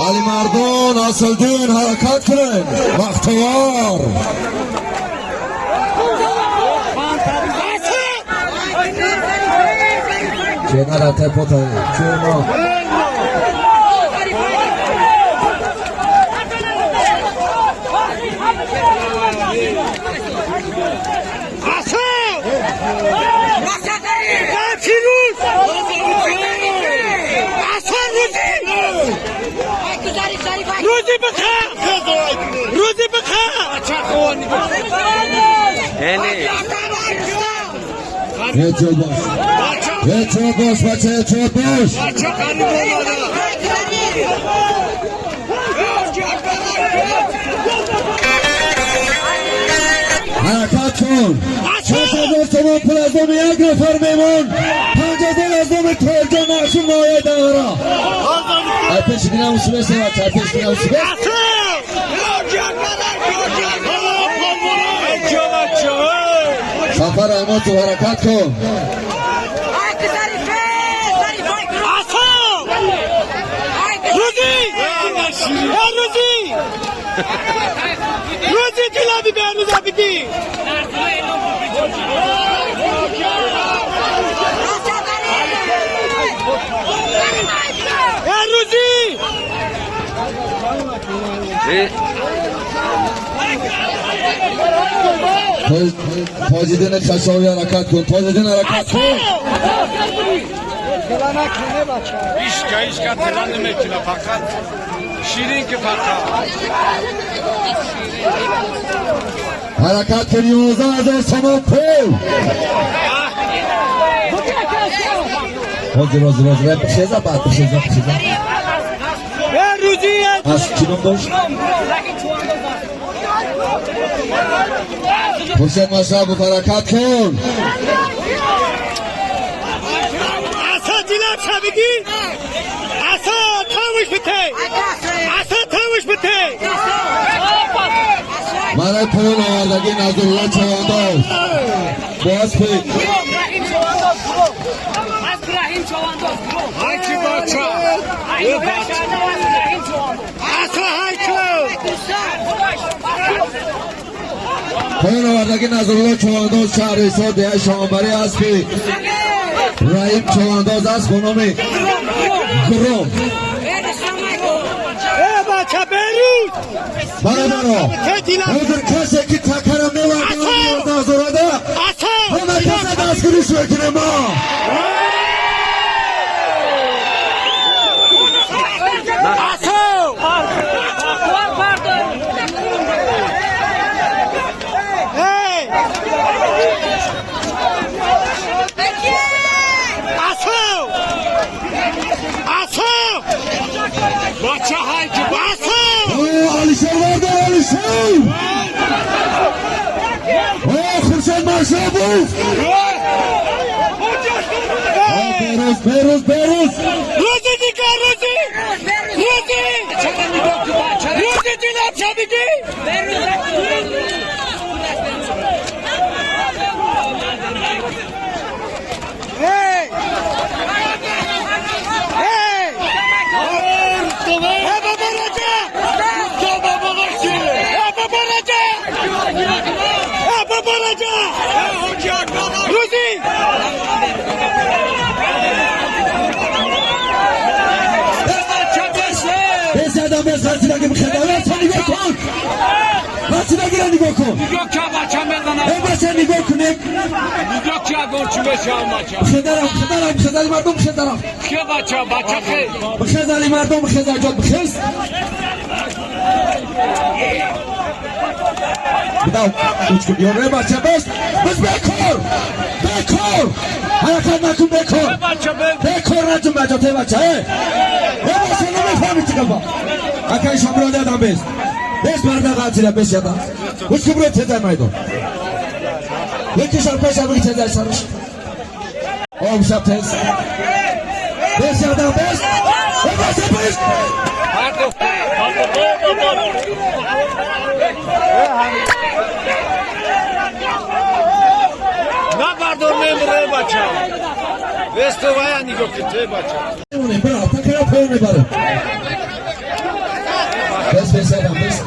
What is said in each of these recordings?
علی مردان اصلدین حرکت کنید بختیار چه نرته پوتای چه ما روزی بخیر روزی بخیر یه چوب باش بچه یه چوب باش حرکت کن 6,000 تومان پول از دوم یک نفر میمون 5,000 از دوم ترجا نقشون نایه دارا ای پیش بینم اسی بسته بچه ای پیش بینم اسی بسته سفر احمد تو حرکت کن روزی دلابی به روز آبیدی روزی تاجدین خشاوی حرکت کن تاجدین حرکت کن ایشکا تلان نمیکنه فقط شیرین که فقط حرکت کن 11,000 تومان پول روزی بخیزه بعد بخیزه روزی از چیلون باش حسین مشرب حرکت کن اصلا دیلم شبگی اصلا تموش بته اصلا تموش بته من پول آوردگی نظرالله چوانداز باز پید هرچی بچه اصلا هرچی پول آوردگی نظرالله چوانداز شهر حسار دیه شامبری هست پید رحیم چوانداز هست خونامی گروم بچه برود برادرها حضور کسی که تکرم میورده آزاراده همه کسی دستگیری شوی کنه ما بچه های که علیشان وارده علیشان خورشید مرشا بود بیروز روزی دیگر روزی دیلم شبیدی روزی بزدم بز هرچی نگه بخیده هرچی نگاه کن هرچی نگه نگاه کن نگاه که بچه بزنم بچه نگاه کنیم نگاه که اگر چی بشه هم بچه بخیز علی مردم بخیز درم که بچه خیلی بخیز علی مردم بخیز اجاد بخیز بداو اوچ که بیاره بچه بس بکار حرکت نکن بکار نجم بجاته بچه بس نمیفهمی چی گفت اکای شامراده ادام بس برده قاتل بس یادم اوچ که برو تزر میدون یکی شر پیش بگی تزر سرش آب شب تز بس یادم بس نبردار نمیره بچه بستو باید نگاه که ته بچه برا تا که را پول میبره بس آدم بس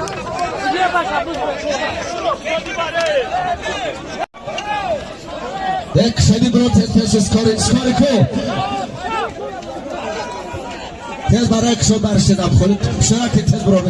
یک شدی برو تیز اسکاری کو تیز برای کشو برشتدم خودت شرکت تیز برو